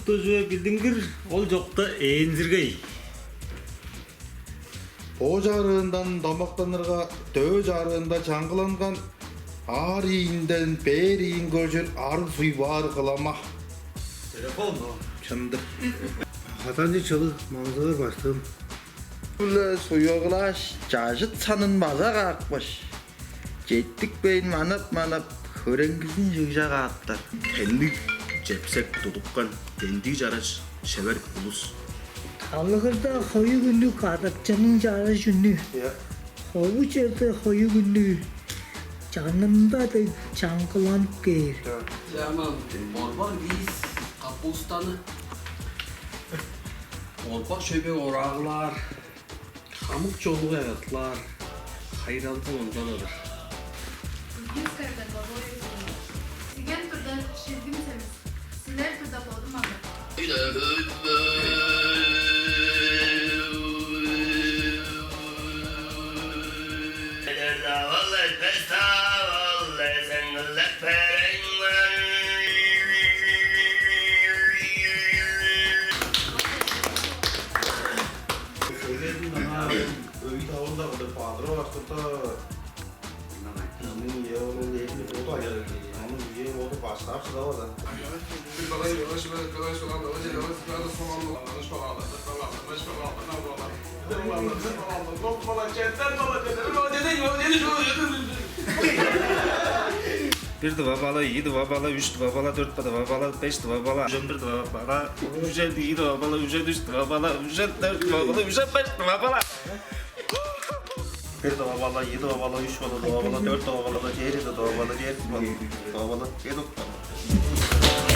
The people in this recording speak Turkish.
Jokta joya bildiңгир, ол жокта ээнзиргей. O jarığından damaklanırga tö jarığında çangılangan ar iyinden ber iyin göjür ar suy var kılama. Telefon. Çındır. Hatancı çalı manzara bastım. Böyle suyoglaş cacıt sanınmaza kalkmış. Jettik beyin manap körengizin jıgja kalktı. Tenlik cepsek dudukkan dendi jaraş şever ulus. Algırda hoyu günlü kadıkçının jarı jünlü. Hovu çırdı hoyu günlü. Canında da çankılanıp gelir. Zaman Orban biz kapustanı Orpak şöpe orağlar Kamık çoluğu yaratlar Hayrantı ondadır Yüzlerden babaya Sigen turda şirgimseniz Siler turda bodum alır. Söyledim bana öyle onda o da padro aslında. Bizim ye onun yerini foto ayarı. Onun ye o da pasapsa da var. Bir dıva bala, iyi dıva bala, üç dıva bala, dört dıva bala, beş dıva bala, üç bir dıva bala, üç iyi dıva bala, üç üç dıva bala, üç dört dıva bala, üç beş dıva bala. Bir dıva bala, iyi dıva bala, üç dıva bala, dört dıva bala, diğeri dıva bala, diğer dıva bala, diğer dıva bala.